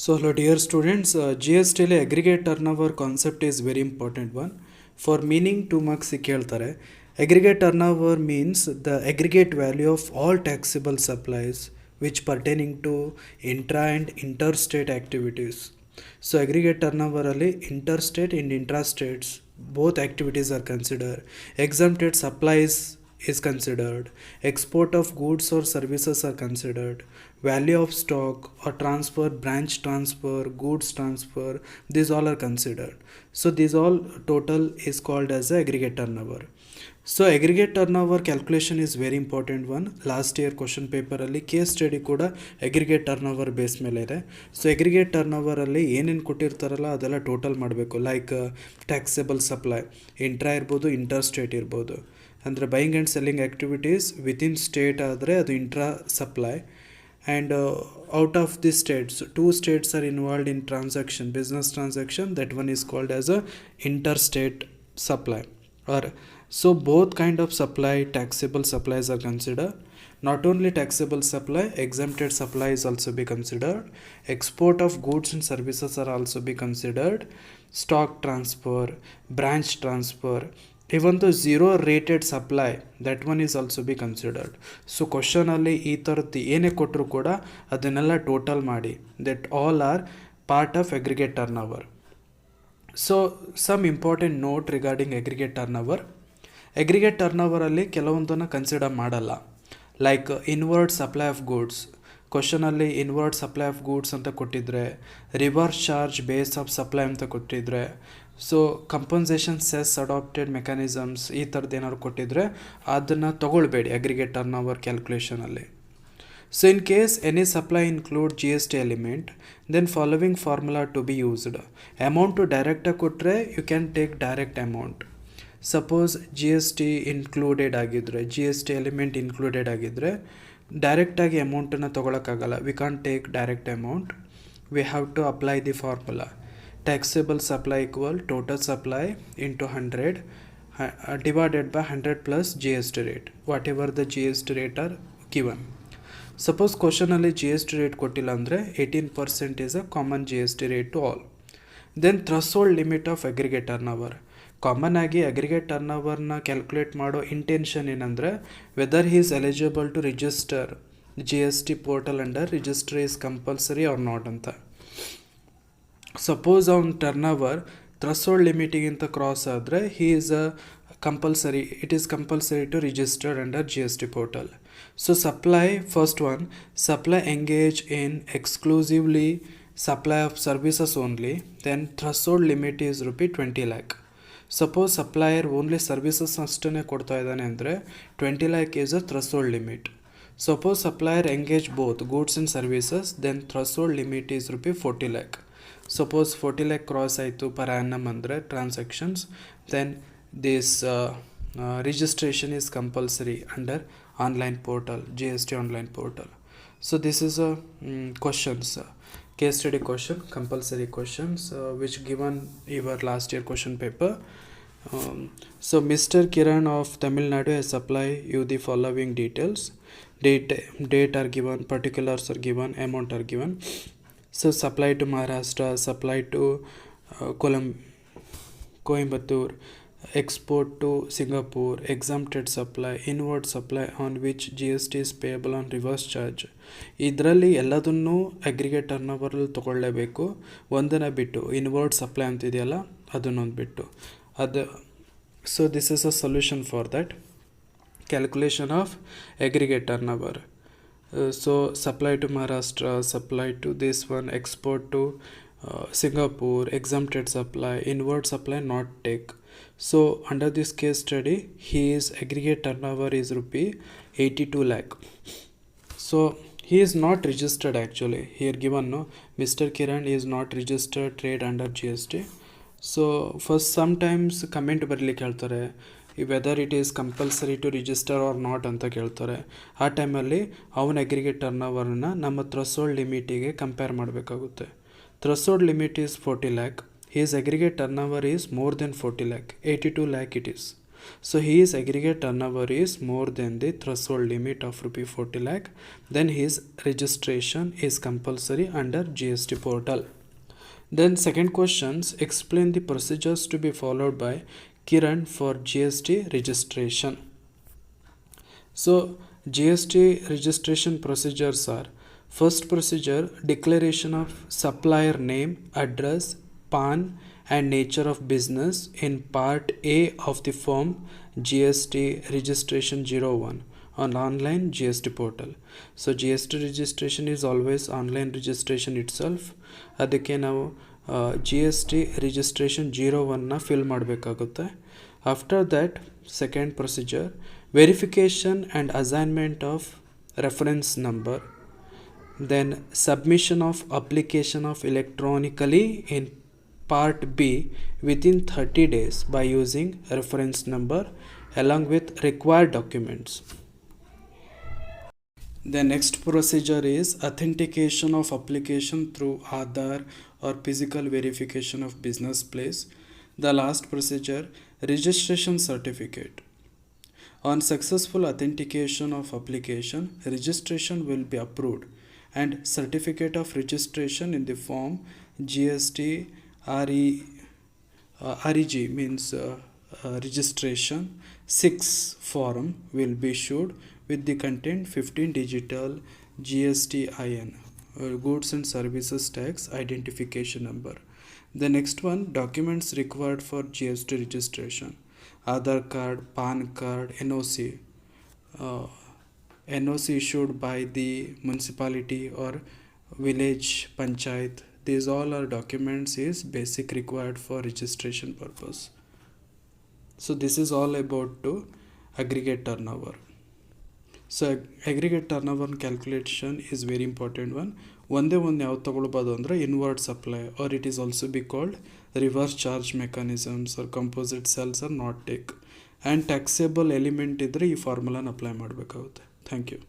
So hello dear students, GST ಅಲ್ಲಿ aggregate turnover concept is very important one. For meaning 2 marks ಕೇಳ್ತಾರೆ. Aggregate turnover means the aggregate value of all taxable supplies which pertaining to intra and interstate activities. So aggregate turnover ಅಲ್ಲಿ interstate and intrastates both activities are considered. Exempted supplies is considered, export of goods or services are considered, value of stock or transfer, branch transfer, goods transfer, these all are considered. So these all total is called as a aggregate turnover. So aggregate turnover calculation is very important one. Last year question paper ಅಲ್ಲಿ case study ಕೂಡ aggregate turnover base ಮೇಲೆ ಇದೆ. So aggregate turnover ಅಲ್ಲಿ ಏನೇನು ಕೊಟ್ಟಿರ್ತಾರಲ್ಲ ಅದೆಲ್ಲ total ಮಾಡಬೇಕು. Like taxable supply intra ಇರ್ಬೋದು, inter state ಇರ್ಬೋದು. ಅಂದರೆ buying and selling activities within state ಆದರೆ ಅದು intra supply. And out of the states, 2 states are involved in transaction, business transaction, that one is called as a interstate supply. Or so both kind of supply, taxable supplies are considered. Not only taxable supply, exempted supply is also be considered. Export of goods and services are also be considered. Stock transfer, branch transfer, even though zero rated supply, that one is also be considered. So question ಅಲ್ಲಿ ಈ ಥರದ್ದು ಏನೇ ಕೊಟ್ಟರು ಕೂಡ ಅದನ್ನೆಲ್ಲ total ಮಾಡಿ, that all are part of aggregate turnover. So some important note regarding aggregate turnover. Aggregate turnover ಅಲ್ಲಿ ಕೆಲವೊಂದನ್ನು ಕನ್ಸಿಡರ್ ಮಾಡಲ್ಲ. Like inward supply of goods. ಕ್ವಶನಲ್ಲಿ ಇನ್ವರ್ಡ್ ಸಪ್ಲೈ ಆಫ್ ಗೂಡ್ಸ್ ಅಂತ ಕೊಟ್ಟಿದ್ರೆ, reverse charge base of supply ಅಂತ ಕೊಟ್ಟಿದ್ರೆ, so compensation cess adopted mechanisms ಈ ಥರದ್ದು ಏನಾದ್ರು ಕೊಟ್ಟಿದ್ರೆ ಅದನ್ನು ತೊಗೊಳ್ಬೇಡಿ ಅಗ್ರಿಗೇಟ್ ಟರ್ನ್ ಓವರ್ ಕ್ಯಾಲ್ಕುಲೇಷನಲ್ಲಿ. So in case any supply include GST element, then following formula to be used. Amount ಡೈರೆಕ್ಟಾಗಿ ಕೊಟ್ಟರೆ you can take direct amount. Suppose GST included ಆಗಿದ್ದರೆ, GST ಎಲಿಮೆಂಟ್ ಇನ್ಕ್ಲೂಡೆಡ್ ಆಗಿದ್ದರೆ ಡೈರೆಕ್ಟಾಗಿ ಅಮೌಂಟನ್ನು ತೊಗೊಳಕ್ಕಾಗಲ್ಲ. We can't take direct amount. We have to apply the formula. Taxable supply equal total supply into 100 divided by 100 plus GST rate, whatever the GST rate are given. Suppose question ಅಲ್ಲಿ GST rate ಕೊಟ್ಟಿಲ್ಲ ಅಂದರೆ 18% is a common GST rate to all. Then threshold limit of aggregate turnover. Common ಆಗಿ aggregate ಟರ್ನೋವರ್ನ calculate ಮಾಡೋ intention ಏನಂದರೆ whether he is eligible to register GST portal under register is compulsory or not ಅಂತ. Suppose ಅವ್ನ turnover threshold ಲಿಮಿಟಿಗಿಂತ cross ಆದರೆ he is compulsory, it is compulsory to registered under GST portal. So supply, first one, supply engage in exclusively supply of services only, then threshold limit is ₹20 lakh. Suppose supplier only services ಅಷ್ಟೇ ಕೊಡ್ತಾ ಇದ್ದಾನೆ ಅಂದರೆ 20 lakh is a threshold limit. Suppose supplier engage both goods and services, then threshold limit is ₹40 lakh. Suppose 40 lakh cross ಆಯಿತು per annum ಅಂದರೆ transactions, then this registration is compulsory under online portal, GST online portal. So this is a questions, case study question, compulsory questions which given your last year question paper. So Mr. Kiran of Tamil Nadu has supplied you the following details. Date are given, particulars are given, amount are given. So supply to Maharashtra, supply to Coimbatore, export to Singapore, exempted supply, inward supply on which GST is payable on reverse charge. ಇದರಲ್ಲಿ ಎಲ್ಲದನ್ನೂ aggregate ಟರ್ನೋವರಲ್ಲಿ ತೊಗೊಳ್ಳೇಬೇಕು. ಒಂದನ್ನು ಬಿಟ್ಟು inward supply ಅಂತಿದೆಯಲ್ಲ ಅದನ್ನೊಂದು ಬಿಟ್ಟು ಅದು. So this is a solution for that calculation of aggregate turnover. So supply to Maharashtra, supply to this one, export to Singapore, exempted supply, inward supply not take. So under this case study, his aggregate turnover is ₹82 lakh. So he is not registered actually. Here given no, Mr. Kiran is not registered trade under GST. So first sometimes comment ಬರ್ಲಿಕ್ಕೆ ಹೇಳ್ತಾರೆ, whether it is compulsory to register or not ಅಂತ ಕೇಳ್ತಾರೆ. ಆ ಟೈಮಲ್ಲಿ ಅವನ aggregate ಟರ್ನೋವರ್ನ ನಮ್ಮ threshold ಲಿಮಿಟಿಗೆ ಕಂಪೇರ್ ಮಾಡಬೇಕಾಗುತ್ತೆ. Threshold limit is 40 lakh. His aggregate turnover is more than 40 lakh. 82 lakh it is. So his aggregate turnover is more than the threshold limit of rupee 40 lakh, then his registration is compulsory under GST portal. Then second questions, explain the procedures to be followed by Kiran for GST registration. So GST registration procedures are: first procedure, declaration of supplier name, address, PAN and nature of business in part A of the form GST registration 01 on online GST portal. So GST registration is always online registration itself. ಅದಕ್ಕೆ ನಾವು GST registration 01ನ fill ಮಾಡಬೇಕಾಗುತ್ತೆ. After that second procedure, verification and assignment of reference number, then submission of application of electronically in part B within 30 days by using reference number along with required documents. The next procedure is authentication of application through Aadhaar or physical verification of business place. The last procedure, registration certificate. On successful authentication of application, registration will be approved and certificate of registration in the form GST REG means registration 6 form will be issued with the content 15 digital GSTIN, goods and services tax identification number. The next one, documents required for GST registration: Aadhaar card, PAN card, NOC. NOC issued by the municipality or village panchayat. These all are documents is basic required for registration purpose. So this is all about to aggregate turnover. So aggregate turnover calculation is very important one. ಒಂದೇ ಒಂದು ಯಾವ್ದು ತಗೊಳ್ಬೋದು ಅಂದರೆ invert supply, or it is also be called reverse charge mechanisms or composite sales or not take and taxable element ಇದ್ದರೆ ಈ ಫಾರ್ಮುಲಾನ apply ಮಾಡಬೇಕಾಗುತ್ತೆ. Thank you.